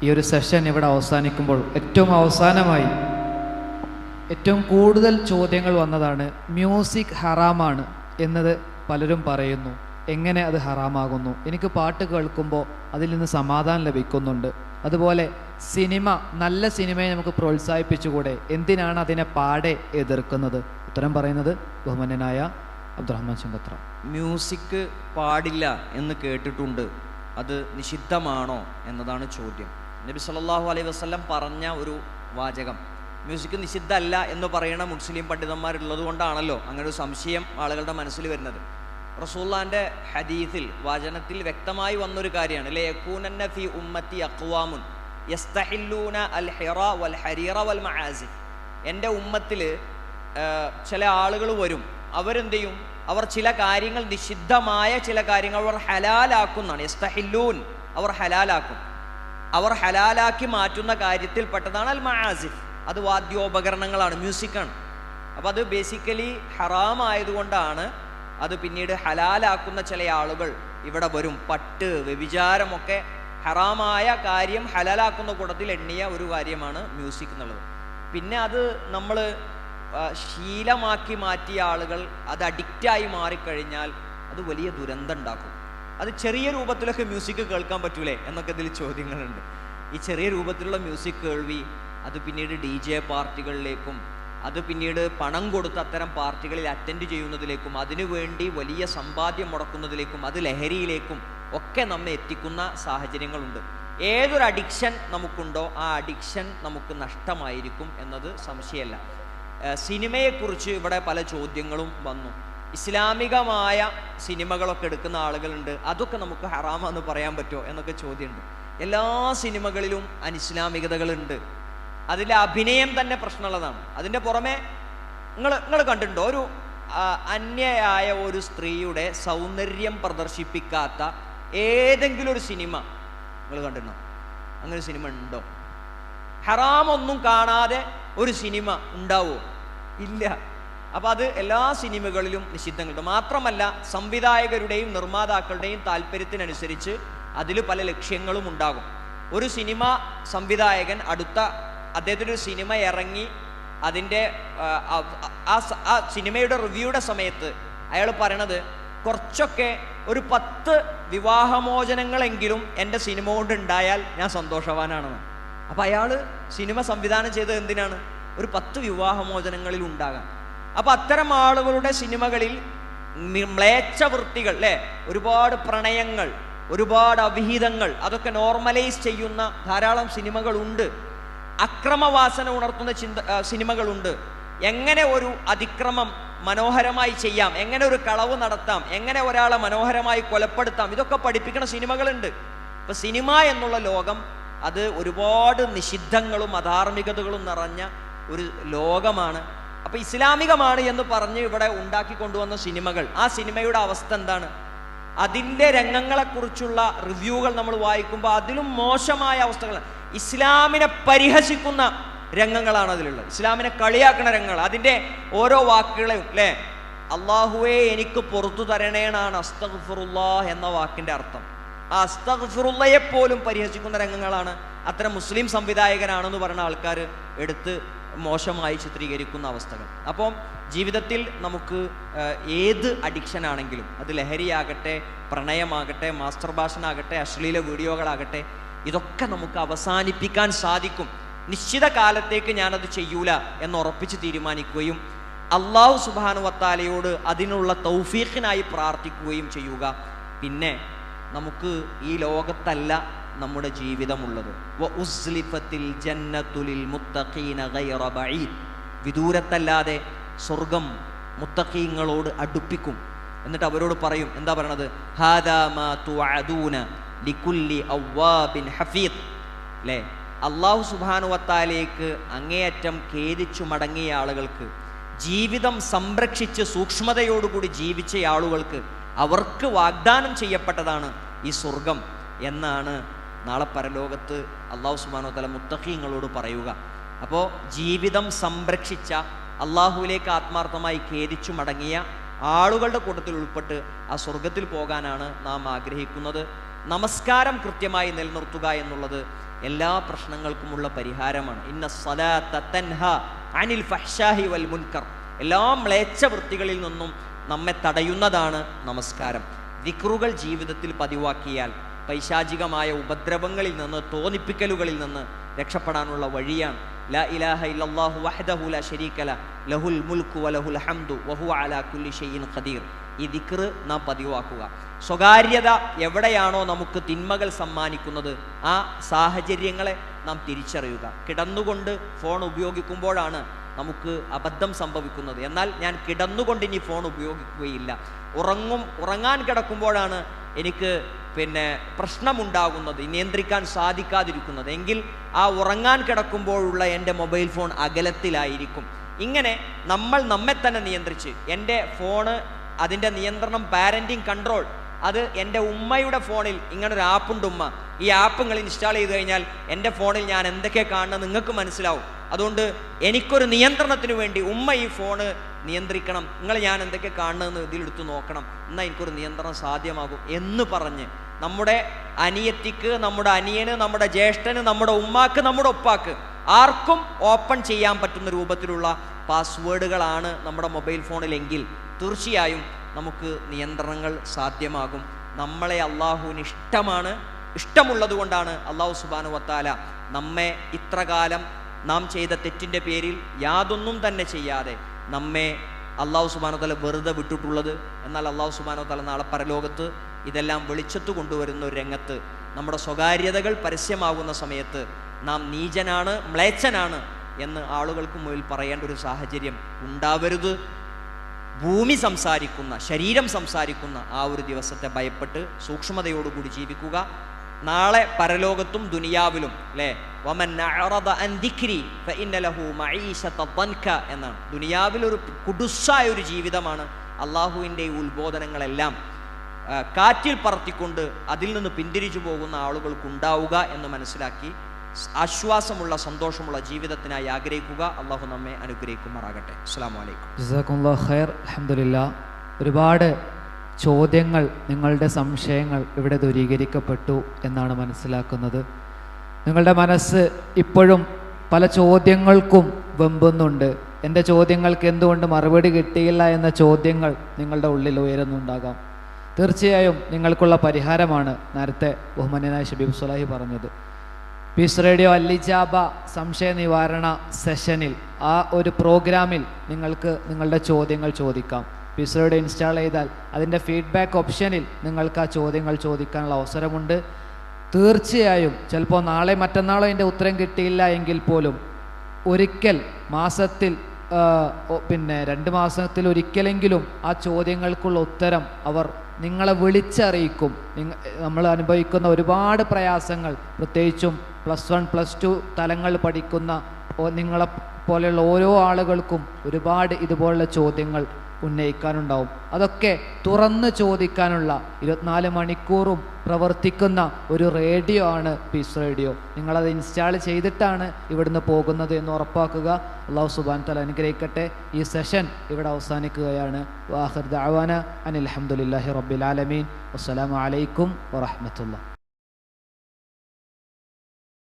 ഈ ഒരു സെഷൻ ഇവിടെ അവസാനിക്കുമ്പോൾ ഏറ്റവും അവസാനമായി ഏറ്റവും കൂടുതൽ ചോദ്യങ്ങൾ വന്നതാണ് മ്യൂസിക് ഹറാമാണ് എന്നത് പലരും പറയുന്നു. എങ്ങനെ അത് ഹറാമാകുന്നു? എനിക്ക് പാട്ട് കേൾക്കുമ്പോൾ അതിൽ നിന്ന് സമാധാനം ലഭിക്കുന്നുണ്ട്. അതുപോലെ സിനിമ, നല്ല സിനിമയെ നമുക്ക് പ്രോത്സാഹിപ്പിച്ചുകൂടെ? എന്തിനാണ് അതിനെ പാടെ എതിർക്കുന്നത്? ഉത്തരം പറയുന്നത് ബഹുമാന്യനായ അബ്ദുറഹ്മാൻ ചമ്പത്ര. മ്യൂസിക് പാടില്ല എന്ന് കേട്ടിട്ടുണ്ട്, അത് നിഷിദ്ധമാണോ എന്നതാണ് ചോദ്യം. നബി സല്ലല്ലാഹു അലൈഹി വസല്ലം പറഞ്ഞ ഒരു വാചകം മ്യൂസിക് നിഷിദ്ധമല്ല എന്ന് പറയുന്ന മുസ്ലിം പണ്ഡിതന്മാരുള്ളത് കൊണ്ടാണല്ലോ അങ്ങനെ ഒരു സംശയം ആളുകളുടെ മനസ്സിൽ വരുന്നത്. റസൂലുള്ളാഹിന്റെ ഹദീസിൽ, വചനത്തിൽ വ്യക്തമായി വന്നൊരു കാര്യമാണ്, ലയകൂനന്ന ഫീ ഉമ്മത്തി അഖ്വാമുൻ യസ്തഹില്ലൂന അൽ ഹിറ വൽ ഹരീറ വൽ മആസിഫ്. എൻ്റെ ഉമ്മത്തിൽ ചില ആളുകൾ വരും, അവരെന്ത് ചെയ്യും? അവർ ചില കാര്യങ്ങൾ, നിഷിദ്ധമായ ചില കാര്യങ്ങൾ അവർ ഹലാലാക്കുന്നതാണ്. യസ്തഹില്ലൂൻ, അവർ ഹലാലാക്കും. അവർ ഹലാലാക്കി മാറ്റുന്ന കാര്യത്തിൽ പെട്ടതാണ് അൽ മആസിഫ്. അത് വാദ്യോപകരണങ്ങളാണ്, മ്യൂസിക്കാണ്. അപ്പോൾ അത് ബേസിക്കലി ഹറാമായതുകൊണ്ടാണ് അത് പിന്നീട് ഹലാലാക്കുന്ന ചില ആളുകൾ ഇവിടെ വരും. പട്ട്, വ്യഭിചാരമൊക്കെ ഹറാമായ കാര്യം ഹലാലാക്കുന്ന കൂട്ടത്തിൽ എണ്ണിയ ഒരു കാര്യമാണ് മ്യൂസിക് എന്നുള്ളത്. പിന്നെ അത് നമ്മൾ ശീലമാക്കി മാറ്റിയ ആളുകൾ അത് അഡിക്റ്റായി മാറിക്കഴിഞ്ഞാൽ അത് വലിയ ദുരന്തം ഉണ്ടാക്കും. അത് ചെറിയ രൂപത്തിലൊക്കെ മ്യൂസിക് കേൾക്കാൻ പറ്റൂലേ എന്നൊക്കെ ഇതിൽ ചോദ്യങ്ങളുണ്ട്. ഈ ചെറിയ രൂപത്തിലുള്ള മ്യൂസിക് കേൾവി അത് പിന്നീട് DJ പാർട്ടികളിലേക്കും, അത് പിന്നീട് പണം കൊടുത്ത് അത്തരം പാർട്ടികളിൽ അറ്റൻഡ് ചെയ്യുന്നതിലേക്കും, അതിനുവേണ്ടി വലിയ സമ്പാദ്യം മുടക്കുന്നതിലേക്കും, അത് ലഹരിയിലേക്കും ഒക്കെ നമ്മെ എത്തിക്കുന്ന സാഹചര്യങ്ങളുണ്ട്. ഏതൊരു അഡിക്ഷൻ നമുക്കുണ്ടോ ആ അഡിക്ഷൻ നമുക്ക് നഷ്ടമായിരിക്കും എന്നത് സംശയമല്ല. സിനിമയെക്കുറിച്ച് ഇവിടെ പല ചോദ്യങ്ങളും വന്നു. ഇസ്ലാമികമായ സിനിമകളൊക്കെ എടുക്കുന്ന ആളുകളുണ്ട്, അതൊക്കെ നമുക്ക് ഹറാമെന്ന് പറയാൻ പറ്റുമോ എന്നൊക്കെ ചോദ്യമുണ്ട്. എല്ലാ സിനിമകളിലും അനിസ്ലാമികതകളുണ്ട്. അതിലെ അഭിനയം തന്നെ പ്രശ്നമുള്ളതാണ്. അതിൻ്റെ പുറമെ നിങ്ങൾ കണ്ടിട്ടുണ്ടോ, ഒരു അന്യയായ ഒരു സ്ത്രീയുടെ സൗന്ദര്യം പ്രദർശിപ്പിക്കാത്ത ഏതെങ്കിലും ഒരു സിനിമ നിങ്ങൾ കണ്ടിട്ടുണ്ടോ? അങ്ങനെ ഒരു സിനിമ ഉണ്ടോ? ഹറാമൊന്നും കാണാതെ ഒരു സിനിമ ഉണ്ടാവുമോ? ഇല്ല. അപ്പം അത് എല്ലാ സിനിമകളിലും നിഷിദ്ധങ്ങളുണ്ട്. മാത്രമല്ല, സംവിധായകരുടെയും നിർമ്മാതാക്കളുടെയും താല്പര്യത്തിനനുസരിച്ച് അതിൽ പല ലക്ഷ്യങ്ങളും ഉണ്ടാകും. ഒരു സിനിമ സംവിധായകൻ അദ്ദേഹത്തിൻ്റെ ഒരു സിനിമ ഇറങ്ങി അതിൻ്റെ ആ സിനിമയുടെ റിവ്യൂയുടെ സമയത്ത് അയാൾ പറയണത് കുറച്ചൊക്കെ ഒരു 10 വിവാഹമോചനങ്ങളെങ്കിലും എൻ്റെ സിനിമ കൊണ്ട് ഉണ്ടായാൽ ഞാൻ സന്തോഷവാനാണെന്ന്. അപ്പം അയാൾ സിനിമ സംവിധാനം ചെയ്തത് എന്തിനാണ്? ഒരു 10 വിവാഹമോചനങ്ങളിൽ ഉണ്ടാകാൻ. അപ്പം അത്തരം ആളുകളുടെ സിനിമകളിൽ മ്ലേച്ഛ വൃത്തികൾ, അല്ലേ, ഒരുപാട് പ്രണയങ്ങൾ, ഒരുപാട് അവിഹിതങ്ങൾ, അതൊക്കെ നോർമലൈസ് ചെയ്യുന്ന ധാരാളം സിനിമകളുണ്ട്. അക്രമവാസന ഉണർത്തുന്ന സിനിമകളുണ്ട്. എങ്ങനെ ഒരു അതിക്രമം മനോഹരമായി ചെയ്യാം, എങ്ങനെ ഒരു കളവ് നടത്താം, എങ്ങനെ ഒരാളെ മനോഹരമായി കൊലപ്പെടുത്താം, ഇതൊക്കെ പഠിപ്പിക്കുന്ന സിനിമകളുണ്ട്. ഇപ്പം സിനിമ എന്നുള്ള ലോകം അത് ഒരുപാട് നിഷിദ്ധങ്ങളും അധാർമികതകളും നിറഞ്ഞ ഒരു ലോകമാണ്. അപ്പം ഇസ്ലാമികമാണ് എന്ന് പറഞ്ഞ് ഇവിടെ ഉണ്ടാക്കി കൊണ്ടുവന്ന സിനിമകൾ, ആ സിനിമയുടെ അവസ്ഥ എന്താണ്? അതിൻ്റെ രംഗങ്ങളെക്കുറിച്ചുള്ള റിവ്യൂകൾ നമ്മൾ വായിക്കുമ്പോൾ അതിലും മോശമായ അവസ്ഥകൾ, ഇസ്ലാമിനെ പരിഹസിക്കുന്ന രംഗങ്ങളാണ് അതിലുള്ളത്, ഇസ്ലാമിനെ കളിയാക്കുന്ന രംഗങ്ങൾ. അതിൻ്റെ ഓരോ വാക്കുകളെയും, അല്ലേ, അള്ളാഹുവേ എനിക്ക് പുറത്തു തരണേനാണ് അസ്തഗ്ഫിറുല്ലാഹ് എന്ന വാക്കിൻ്റെ അർത്ഥം. ആ അസ്തഗ്ഫിറുല്ലയെ പോലും പരിഹസിക്കുന്ന രംഗങ്ങളാണ് അത്തരം മുസ്ലിം സംവിധായകനാണെന്ന് പറയുന്ന ആൾക്കാർ എടുത്ത് മോശമായി ചിത്രീകരിക്കുന്ന അവസ്ഥകൾ. അപ്പം ജീവിതത്തിൽ നമുക്ക് ഏത് അഡിക്ഷൻ ആണെങ്കിലും, അത് ലഹരിയാകട്ടെ, പ്രണയമാകട്ടെ, മാസ്റ്റർബാഷനാകട്ടെ, അശ്ലീല വീഡിയോകളാകട്ടെ, ഇതൊക്കെ നമുക്ക് അവസാനിപ്പിക്കാൻ സാധിക്കും. നിശ്ചിത കാലത്തേക്ക് ഞാനത് ചെയ്യൂല എന്ന് ഉറപ്പിച്ച് തീരുമാനിക്കുകയും അല്ലാഹു സുബ്ഹാനഹു വ തആലയോട് അതിനുള്ള തൗഫീഖിനായി പ്രാർത്ഥിക്കുകയും ചെയ്യുക. പിന്നെ നമുക്ക് ഈ ലോകത്തല്ല നമ്മുടെ ജീവിതമുള്ളത്. വഉസ്ലിഫത്തിൽ ജന്നത്തു ലിൽ മുത്തഖീന ഗൈറ ബഈദ്, വിദൂരത്തല്ലാതെ സ്വർഗം മുത്തഖീങ്ങളോട് അടുപ്പിക്കും. എന്നിട്ട് അവരോട് പറയും, എന്താ പറയണത്? ഹാദാ മാ തുഅദൂന ലികുല്ലി അവ്വാബിൻ ഹഫീദ്. അല്ലേ, അല്ലാഹു സുബ്ഹാനഹു വ തആലയ്ക്ക് അങ്ങേയറ്റം ഖേദിച്ചു മടങ്ങിയ ആളുകൾക്ക്, ജീവിതം സംരക്ഷിച്ച് സൂക്ഷ്മതയോടുകൂടി ജീവിച്ച ആളുകൾക്ക് അവർക്ക് വാഗ്ദാനം ചെയ്യപ്പെട്ടതാണ് ഈ സ്വർഗം എന്നാണ് നാളെ പരലോകത്ത് അല്ലാഹു സുബ്ഹാനഹു വ തആല മുത്തഖീങ്ങളോട് പറയുക. അപ്പോൾ ജീവിതം സംരക്ഷിച്ച, അള്ളാഹുവിലേക്ക് ആത്മാർത്ഥമായി ഖേദിച്ചു മടങ്ങിയ ആളുകളുടെ കൂട്ടത്തിൽ ഉൾപ്പെട്ട് ആ സ്വർഗത്തിൽ പോകാനാണ് നാം ആഗ്രഹിക്കുന്നത്. നമസ്കാരം കൃത്യമായി നിലനിർത്തുക എന്നുള്ളത് എല്ലാ പ്രശ്നങ്ങൾക്കുമുള്ള പരിഹാരമാണ്. ഇന്ന സ്വലാത്ത തൻഹ അനിൽ ഫഹ്ശാഹി വൽ മുൻകർ, എല്ലാ മ്ലേച്ഛ വൃത്തികളിൽ നിന്നും നമ്മെ തടയുന്നതാണ് നമസ്കാരം. ദിക്റുകൾ ജീവിതത്തിൽ പതിവാക്കിയാൽ പൈശാചികമായ ഉപദ്രവങ്ങളിൽ നിന്ന്, തോന്നിപ്പിക്കലുകളിൽ നിന്ന് രക്ഷപ്പെടാനുള്ള വഴിയാണ്. ലാ ഇലാഹ ഇല്ലല്ലാഹു വഹ്ദഹു ലാ ശരീക ലഹു ലഹുൽ മുൽക്കു വലഹുൽ ഹംദു വഹുവ അലാ കുല്ലി ഷൈഇൻ ഖദീർ. ഈ ദിക്റ് നാം പതിവാക്കുക. സ്വകാര്യത എവിടെയാണോ നമുക്ക് തിന്മകൾ സമ്മാനിക്കുന്നത്, ആ സാഹചര്യങ്ങളെ നാം തിരിച്ചറിയുക. കിടന്നുകൊണ്ട് ഫോൺ ഉപയോഗിക്കുമ്പോഴാണ് നമുക്ക് അബദ്ധം സംഭവിക്കുന്നത്. എന്നാൽ ഞാൻ കിടന്നുകൊണ്ട് ഇനി ഫോൺ ഉപയോഗിക്കുകയില്ല. ഉറങ്ങാൻ കിടക്കുമ്പോഴാണ് എനിക്ക് പ്രശ്നമുണ്ടാകുന്നത്, നിയന്ത്രിക്കാൻ സാധിക്കാതിരിക്കുന്നത് എങ്കിൽ ആ ഉറങ്ങാൻ കിടക്കുമ്പോഴുള്ള എൻ്റെ മൊബൈൽ ഫോൺ അകലത്തിലായിരിക്കും. ഇങ്ങനെ നമ്മൾ നമ്മെ തന്നെ നിയന്ത്രിച്ച്, എൻ്റെ ഫോണ് അതിൻ്റെ നിയന്ത്രണം, പാരൻറ്റിങ് കൺട്രോൾ, അത് എൻ്റെ ഉമ്മയുടെ ഫോണിൽ ഇങ്ങനൊരു ആപ്പുണ്ട് ഉമ്മ, ഈ ആപ്പ് നിങ്ങൾ ഇൻസ്റ്റാൾ ചെയ്ത് കഴിഞ്ഞാൽ എൻ്റെ ഫോണിൽ ഞാൻ എന്തൊക്കെ കാണുന്നത് നിങ്ങൾക്ക് മനസ്സിലാവും. അതുകൊണ്ട് എനിക്കൊരു നിയന്ത്രണത്തിന് വേണ്ടി ഉമ്മ ഈ ഫോണ് നിയന്ത്രിക്കണം, ഞാൻ എന്തൊക്കെ കാണുന്നതെന്ന് ഇതിലെടുത്ത് നോക്കണം, എന്നാൽ എനിക്കൊരു നിയന്ത്രണം സാധ്യമാകും എന്ന് പറഞ്ഞ് നമ്മുടെ അനിയത്തിക്ക്, നമ്മുടെ അനിയന്, നമ്മുടെ ജ്യേഷ്ഠന്, നമ്മുടെ ഉമ്മാക്ക്, നമ്മുടെ ഉപ്പാക്ക് ആർക്കും ഓപ്പൺ ചെയ്യാൻ പറ്റുന്ന രൂപത്തിലുള്ള പാസ്വേഡുകളാണ് നമ്മുടെ മൊബൈൽ ഫോണിലെങ്കിൽ തീർച്ചയായും നമുക്ക് നിയന്ത്രണങ്ങൾ സാധ്യമാകും. നമ്മളെ അള്ളാഹുവിന് ഇഷ്ടമുള്ളത് കൊണ്ടാണ് അള്ളാഹു സുബ്ഹാനഹു വ തആല നമ്മെ ഇത്രകാലം നാം ചെയ്ത തെറ്റിൻ്റെ പേരിൽ യാതൊന്നും തന്നെ ചെയ്യാതെ നമ്മെ അള്ളാഹു സുബ്ഹാനഹു വ തആല വെറുതെ വിട്ടിട്ടുള്ളത്. എന്നാൽ അള്ളാഹു സുബ്ഹാനഹു വ തആല നാളെ പരലോകത്ത് ഇതെല്ലാം വെളിച്ചത്ത് കൊണ്ടുവരുന്ന ഒരു രംഗത്ത്, നമ്മുടെ സ്വകാര്യതകൾ പരസ്യമാകുന്ന സമയത്ത് നാം നീചനാണ്, മ്ലേച്ഛനാണ് എന്ന് ആളുകൾക്ക് മുന്നിൽ പറയേണ്ട ഒരു സാഹചര്യം ഉണ്ടാവരുത്. ഭൂമി സംസാരിക്കുന്ന, ശരീരം സംസാരിക്കുന്ന ആ ഒരു ദിവസത്തെ ഭയപ്പെട്ട് സൂക്ഷ്മതയോടുകൂടി ജീവിക്കുക. നാളെ പരലോകത്തും ദുനിയാവിലും അല്ലേ, വമൻ അഅറദ അൻ ദിക്രി ഫഇന്ന ലഹു മഈശത ദൻക എന്നാണ്. ദുനിയാവിലൊരു കുടുസായ ഒരു ജീവിതമാണ്. അള്ളാഹുവിൻ്റെ ഉത്ബോധനങ്ങളെല്ലാം കാറ്റിൽ പറത്തിക്കൊണ്ട് അതിൽ നിന്ന് പിന്തിരിച്ചു പോകുന്ന ആളുകൾക്കുണ്ടാവുക എന്ന് മനസ്സിലാക്കി ആശ്വാസമുള്ള, സന്തോഷമുള്ള ജീവിതത്തിനായി ആഗ്രഹിക്കുക. അള്ളാഹു നമ്മെ അനുഗ്രഹിക്കുമാറാകട്ടെ. അസ്സലാമു അലൈക്കും. ജസാക്കുമുല്ലാഹ് ഖൈർ. അൽഹംദുലില്ലാ, ഒരുപാട് ചോദ്യങ്ങൾ, നിങ്ങളുടെ സംശയങ്ങൾ ഇവിടെ ദൂരീകരിക്കപ്പെട്ടു എന്നാണ് മനസ്സിലാക്കുന്നത്. നിങ്ങളുടെ മനസ്സ് ഇപ്പോഴും പല ചോദ്യങ്ങൾക്കും വെമ്പുന്നുണ്ട്. എൻ്റെ ചോദ്യങ്ങൾക്ക് എന്തുകൊണ്ട് മറുപടി കിട്ടിയില്ല എന്ന ചോദ്യങ്ങൾ നിങ്ങളുടെ ഉള്ളിൽ ഉയരുന്നുണ്ടാകാം. തീർച്ചയായും നിങ്ങൾക്കുള്ള പരിഹാരമാണ് നേരത്തെ ബഹുമാന്യനായ ഷബീബ് സ്വലാഹി പറഞ്ഞത്. പീസ് റേഡിയോ അൽ-ഇജാബ സംശയ നിവാരണ സെഷനിൽ, ആ ഒരു പ്രോഗ്രാമിൽ നിങ്ങൾക്ക് നിങ്ങളുടെ ചോദ്യങ്ങൾ ചോദിക്കാം. പീസ് റേഡിയോ ഇൻസ്റ്റാൾ ചെയ്താൽ അതിൻ്റെ ഫീഡ്ബാക്ക് ഓപ്ഷനിൽ നിങ്ങൾക്ക് ആ ചോദ്യങ്ങൾ ചോദിക്കാനുള്ള അവസരമുണ്ട്. തീർച്ചയായും ചിലപ്പോൾ നാളെ മറ്റന്നാളോ അതിൻ്റെ ഉത്തരം കിട്ടിയില്ല എങ്കിൽ പോലും ഒരിക്കൽ മാസത്തിൽ 2 മാസത്തിൽ ഒരിക്കലെങ്കിലും ആ ചോദ്യങ്ങൾക്കുള്ള ഉത്തരം അവർ നിങ്ങളെ വിളിച്ചറിയിക്കും. നമ്മൾ അനുഭവിക്കുന്ന ഒരുപാട് പ്രയാസങ്ങൾ, പ്രത്യേകിച്ചും +1 +2 തലങ്ങൾ പഠിക്കുന്ന നിങ്ങളെ പോലെയുള്ള ഓരോ ആളുകൾക്കും ഒരുപാട് ഇതുപോലുള്ള ചോദ്യങ്ങൾ ഉന്നയിക്കാനുണ്ടാവും. അതൊക്കെ തുറന്ന് ചോദിക്കാനുള്ള 24 മണിക്കൂറും പ്രവർത്തിക്കുന്ന ഒരു റേഡിയോ ആണ് പീസ് റേഡിയോ. നിങ്ങളത് ഇൻസ്റ്റാൾ ചെയ്തിട്ടാണ് ഇവിടുന്ന് പോകുന്നത് എന്ന് ഉറപ്പാക്കുക. അല്ലാഹു സുബ്ഹാനഹു വ തആല അനുഗ്രഹിക്കട്ടെ. ഈ സെഷൻ ഇവിടെ അവസാനിക്കുകയാണ്. വാഖിർ ദഅവാന അനിൽ ഹംദുലില്ലാഹി റബ്ബിൽ ആലമീൻ. വസ്സലാമു അലൈക്കും വറഹ്മത്തുള്ളാഹി.